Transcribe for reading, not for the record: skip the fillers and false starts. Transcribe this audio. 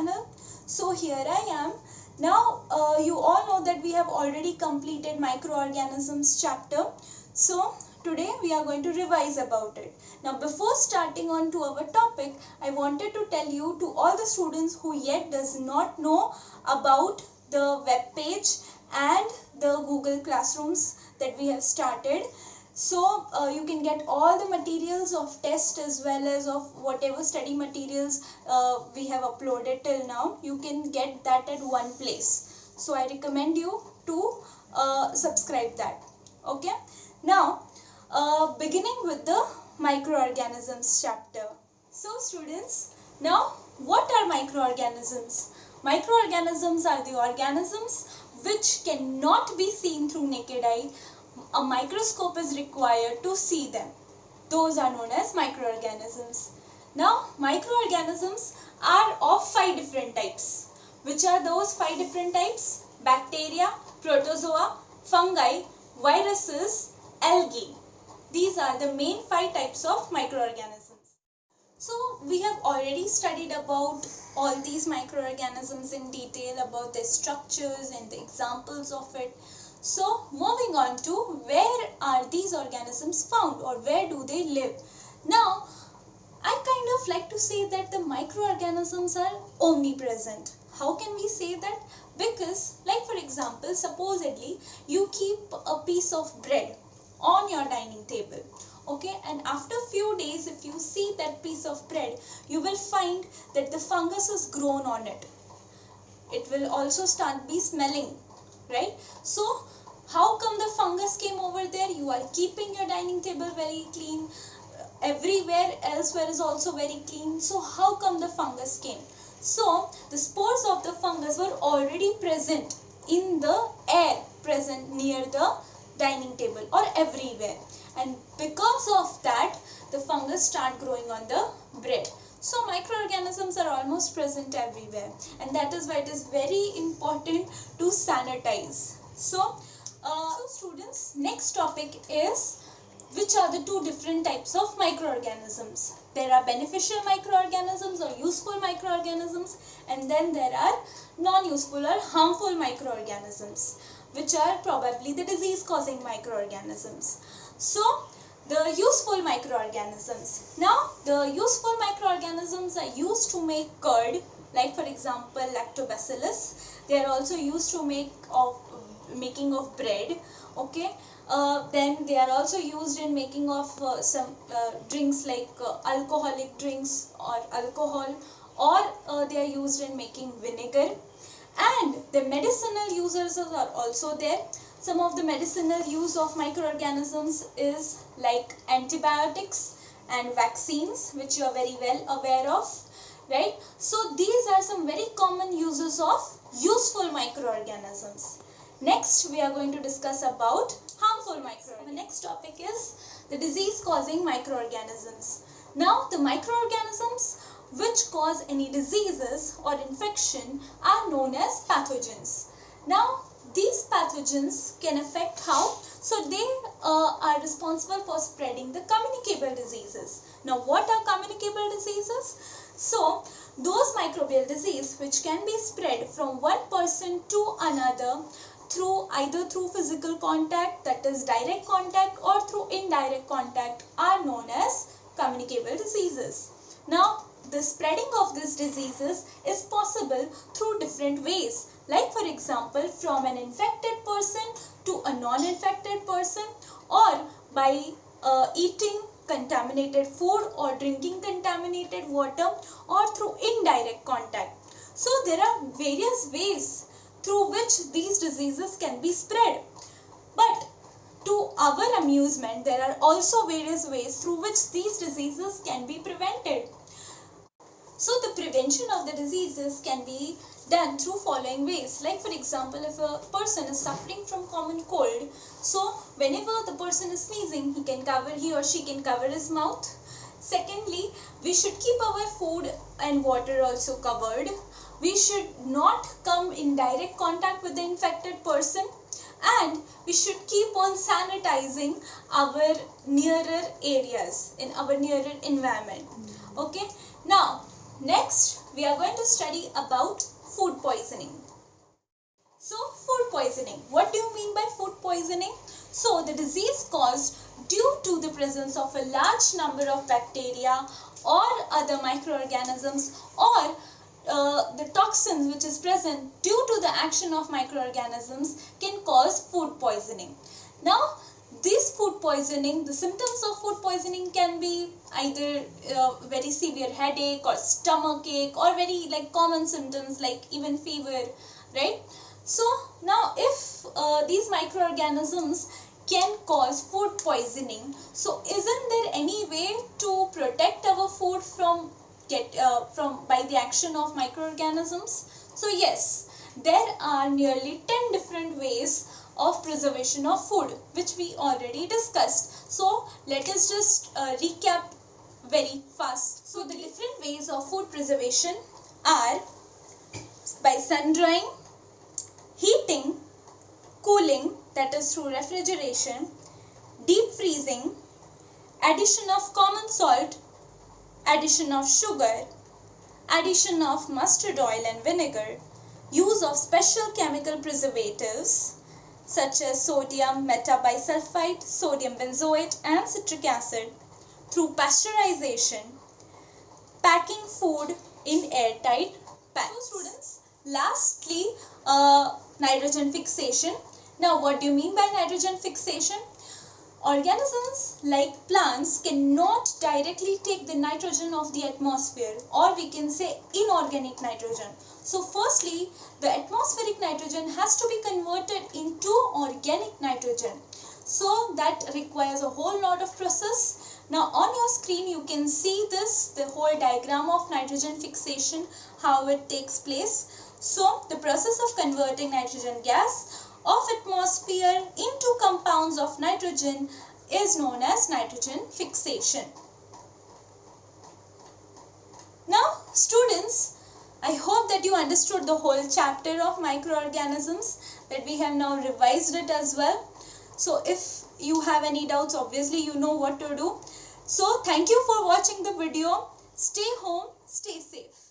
channel. So here I am. Now you all know that we have already completed microorganisms chapter. So today we are going to revise about it. Now before starting on to our topic, I wanted to tell you to all the students who yet does not know about the web page and the Google Classrooms that we have started. So you can get all the materials of test as well as of whatever study materials we have uploaded till now. You can get that at one place. So I recommend you to subscribe that. Okay. Now beginning with the microorganisms chapter. So students, now what are microorganisms? Microorganisms are the organisms which cannot be seen through naked eye. A microscope is required to see them. Those are known as microorganisms. Now, microorganisms are of 5 different types. Which are those 5 different types? Bacteria, protozoa, fungi, viruses, algae. These are the main 5 types of microorganisms. So, we have already studied about all these microorganisms in detail, about their structures and the examples of it. So moving on to where are these organisms found or where do they live? Now I kind of like to say that the microorganisms are omnipresent. How can we say that? Because like for example, supposedly you keep a piece of bread on your dining table. Okay, and after a few days if you see that piece of bread, you will find that the fungus has grown on it. It will also start be smelling, right? So how come the fungus came over there? You are keeping your dining table very clean. Everywhere elsewhere is also very clean. So how come the fungus came? So the spores of the fungus were already present in the air present near the dining table or everywhere. And because of that, the fungus start growing on the bread. So microorganisms are almost present everywhere, and that is why it is very important to sanitize. So students, next topic is which are the 2 different types of microorganisms. There are beneficial microorganisms or useful microorganisms, and then there are non-useful or harmful microorganisms, which are probably the disease causing microorganisms. So the useful microorganisms. Now the useful microorganisms are used to make curd, like for example lactobacillus. They are also used to making of bread. Okay, then they are also used in making of some drinks like alcoholic drinks or alcohol, or they are used in making vinegar. And the medicinal uses are also there. Some of the medicinal use of microorganisms is like antibiotics and vaccines, which you are very well aware of, right? So these are some very common uses of useful microorganisms. Next we are going to discuss about harmful microorganisms. The next topic is the disease causing microorganisms. Now the microorganisms which cause any diseases or infection are known as pathogens. Now these pathogens can affect how? So they are responsible for spreading the communicable diseases. Now what are communicable diseases? So those microbial disease which can be spread from one person to another through either through physical contact, that is direct contact, or through indirect contact are known as communicable diseases. Now the spreading of these diseases is possible through different ways. Like for example, from an infected person to a non-infected person, or by eating contaminated food or drinking contaminated water, or through indirect contact. So there are various ways through which these diseases can be spread. But to our amusement, there are also various ways through which these diseases can be prevented. So the prevention of the diseases can be done through following ways. Like for example, if a person is suffering from common cold, so whenever the person is sneezing, he or she can cover his mouth. Secondly, we should keep our food and water also covered. We should not come in direct contact with the infected person, and we should keep on sanitizing our nearer areas in our nearer environment. Okay. Now next we are going to study about food poisoning. So, food poisoning. What do you mean by food poisoning? So, the disease caused due to the presence of a large number of bacteria or other microorganisms, or the toxins which is present due to the action of microorganisms can cause food poisoning. Now, this food poisoning, the symptoms of food poisoning can be either very severe headache or stomach ache, or very like common symptoms like even fever, right? So now if these microorganisms can cause food poisoning, so isn't there any way to protect our food from by the action of microorganisms? So yes, there are nearly 10 different ways of preservation of food, which we already discussed. So let us just recap very fast. So the different ways of food preservation are by sun drying, heating, cooling, that is through refrigeration, deep freezing, addition of common salt, addition of sugar, addition of mustard oil and vinegar, use of special chemical preservatives such as sodium metabisulfite, sodium benzoate and citric acid, through pasteurization, packing food in airtight packs. So students, lastly, nitrogen fixation. Now what do you mean by nitrogen fixation? Organisms like plants cannot directly take the nitrogen of the atmosphere, or we can say inorganic nitrogen. So firstly, the atmospheric nitrogen has to be converted into organic nitrogen. So that requires a whole lot of process. Now on your screen you can see this, the whole diagram of nitrogen fixation, how it takes place. So the process of converting nitrogen gas of atmosphere into compounds of nitrogen is known as nitrogen fixation. Now students, I hope that you understood the whole chapter of microorganisms, that we have now revised it as well. So if you have any doubts, obviously you know what to do. So thank you for watching the video. Stay home, stay safe.